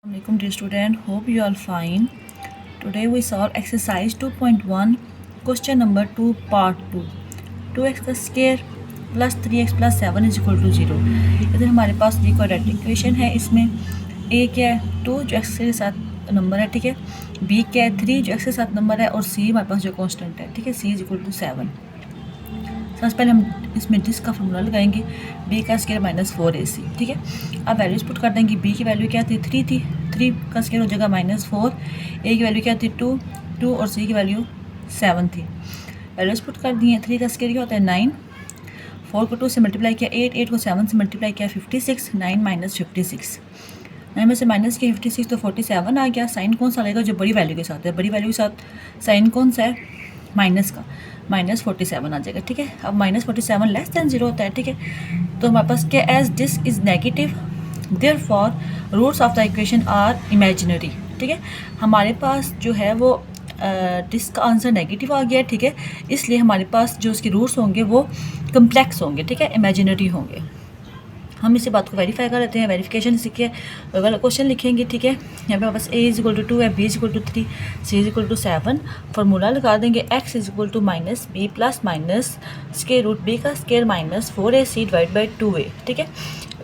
Welcome dear student, hope you all fine. Today we solve exercise 2.1 question number 2 part 2. 2x का square plus 3x plus 7 is equal to 0। इधर हमारे पास भी quadratic equation है। इसमें a क्या है 2 जो x के साथ नंबर है, ठीक है, b क्या है 3 जो x के साथ नंबर है, और c हमारे पास जो कांस्टेंट है, ठीक है, c इज इक्वल टू 7। सबसे पहले हम इसमें डिस्क का फॉर्मूला लगाएंगे, b का स्केयर माइनस 4ac, ठीक है। अब वैल्यूज पुट कर देंगे। b की वैल्यू क्या थी 3 थी, 3 का स्केयर हो जाएगा माइनस 4, a की वैल्यू क्या थी 2 और c की वैल्यू 7 थी। वैल्यूज पुट कर दिए। 3 का स्केयर क्या होता है 9, 4 को 2 से मल्टीप्लाई किया 8, 8 को 7 से मल्टीप्लाई किया 56, 9 माइनस 56, 9 में से माइनस किया 56 तो 47 आ गया। साइन कौन सा लगेगा जो बड़ी वैल्यू के साथ है, बड़ी वैल्यू के साथ साइन कौन सा है माइनस का, माइनस 47 आ जाएगा, ठीक है। अब माइनस 47 लेस दैन 0 होता है, ठीक है। तो हमारे पास क्या, as disc is negative therefore roots of the equation are imaginary, ठीक है। हमारे पास जो है वो डिस्क का आंसर नेगेटिव आ गया है, ठीक है, इसलिए हमारे पास जो उसके रूट्स होंगे वो कम्प्लेक्स होंगे, ठीक है, इमेजिनरी होंगे। हम इसी बात को वेरीफाई कर लेते हैं। वेरिफिकेशन सीखे वाला क्वेश्चन लिखेंगे, ठीक है। यहाँ पे बस a इज इक्वल टू 2 है, b is equal to 3, c is equal to 7। Formula लगा देंगे x is equal to minus b plus minus square root b का square minus 4ac divide by 2a, ठीक है।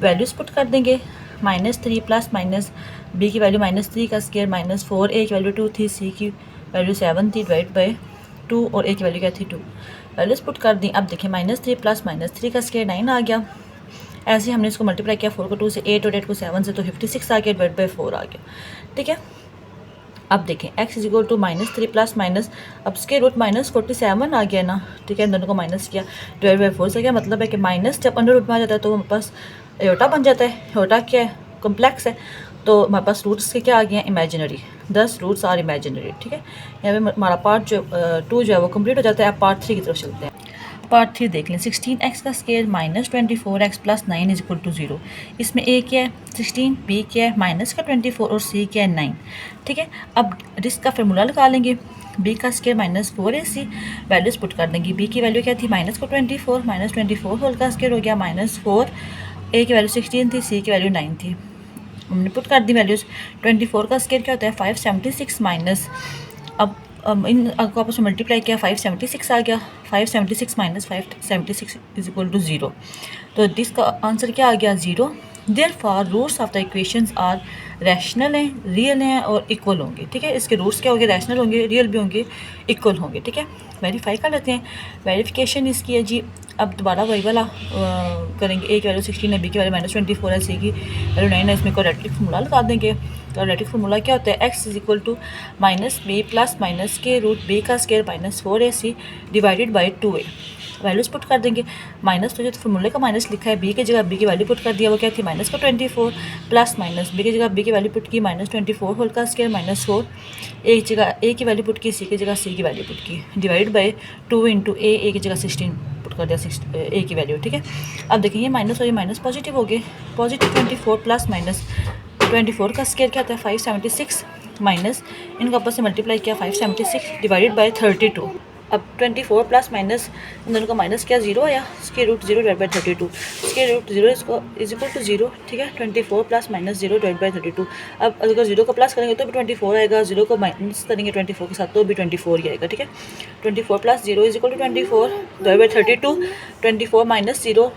वैल्यूज पुट कर देंगे, minus 3 plus minus b की value minus 3 का square minus 4, a की वैल्यू 2 थी, c की वैल्यू 7 थी डिवाइड बाई 2 और a की वैल्यू क्या थी 2। वैल्यूज पुट कर दी। अब देखिए माइनस 3 प्लस माइनस 3 का स्केयर 9 आ गया। ऐसे ही हमने इसको मल्टीप्लाई किया 4 को 2 से 8 और 8 को 7 से, तो 56 आ गया डिवाइड बाई 4 आ गया, ठीक है। अब देखें x is equal to minus 3 plus minus, अब स्केयर रूट माइनस 47 आ गया ना, ठीक है। इन दोनों को माइनस किया डिवाइड बाई 4 से, क्या मतलब है कि माइनस जब अंडर रूट में आ जाता है तो हमारे पास एयोटा बन जाता है। एयोटा क्या है, कम्प्लेक्स है, तो हमारे पास रूट्स के क्या आ गए हैं इमेजिनरी, 10 रूट्स आर इमेजिनरी, ठीक है। यहाँ पे हमारा पार्ट जो 2 जो है वो कम्प्लीट हो जाता है। अब पार्ट 3 की तरफ चलते हैं। पार्ट 3 देख लें। 16x का square minus 24x plus 9 is equal to 0। इसमें a क्या है 16, b क्या है माइनस का 24 और c क्या है 9, ठीक है। अब डिस्क का फार्मूला लगा लेंगे। b का square minus 4ac, values put कर देंगे। b की वैल्यू क्या थी माइनस का 24, माइनस 24 होल का स्केयर हो गया माइनस 4, a की वैल्यू 16 थी, c की वैल्यू 9 थी। हमने पुट कर दी वैल्यूज़। 24 का स्केयर क्या होता है 576 माइनस, अब इन को आपस में मल्टीप्लाई किया 576 आ गया, 576 माइनस 576 इज इक्वल टू 0। तो इसका आंसर क्या आ गया 0। Therefore roots of the equations are rational हैं, रियल हैं और इक्वल होंगे, ठीक है। इसके रूट्स क्या होंगे, रैशनल होंगे, रियल भी होंगे, इक्वल होंगे, ठीक है। वेरीफाई कर लेते हैं। वेरिफिकेशन इसकी है जी। अब दोबारा वही वाला करेंगे। a की वैल्यू 16 है, b की वैल्यू माइनस 24 है, c की वैल्यू 9 है। इसमें क्वाड्रेटिक फार्मूला लगा देंगे। क्वाड्रेटिक फार्मूला क्या होता है, x is equal to minus b plus minus के रूट b का square minus 4ac divided by 2a। Values put कर देंगे। माइनस तो जो फार्मूले का माइनस लिखा है, b की जगह b की वैल्यू पुट कर दिया, वो क्या थी माइनस का 24 प्लस माइनस b की जगह b की वैल्यू पुट की माइनस 24 होल का स्केयर माइनस 4, a की जगह a की वैल्यू पुट की, c की जगह c की वैल्यू पुट की, डिवाइड बाई 2 इंटू a की जगह 16 पुट कर दिया, 6 a की वैल्यू, ठीक है। अब देखिए ये माइनस और ये माइनस पॉजिटिव हो गए। पॉजिटिव 24 प्लस माइनस 24 का स्केयर क्या था 576 माइनस, इनको आपस से मल्टीप्लाई किया 576 डिवाइडेड बाई 32। अब 24 प्लस माइनस इन दोनों का माइनस क्या 0 आया, square root 0 divide by 32, square root 0 इसको इज इक्वल टू 0, ठीक है। 24 प्लस माइनस 0 डिवाइड बाई 32। अब अगर 0 को प्लस करेंगे तो भी 24 आएगा, 0 को माइनस करेंगे 24 के साथ तो भी 24 ही आएगा, ठीक है। 24 plus 0 is equal to 24 divide by 32, 24 minus 0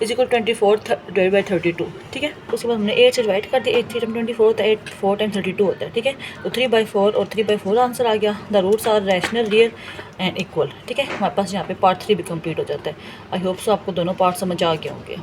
is equal 24 divide by 32, ठीक है। उसके बाद हमने 8 से डिवाइड कर दिया, 8 3 टाइम 24 होता है, 8 4 टाइम 32 होता है, ठीक है। तो 3/4 और 3/4 आंसर आ गया। The roots are rational, real and equal, ठीक है। हमारे पास यहाँ पे पार्ट 3 भी कंप्लीट हो जाता है। आई होप सो आपको दोनों पार्ट समझ आ गए होंगे।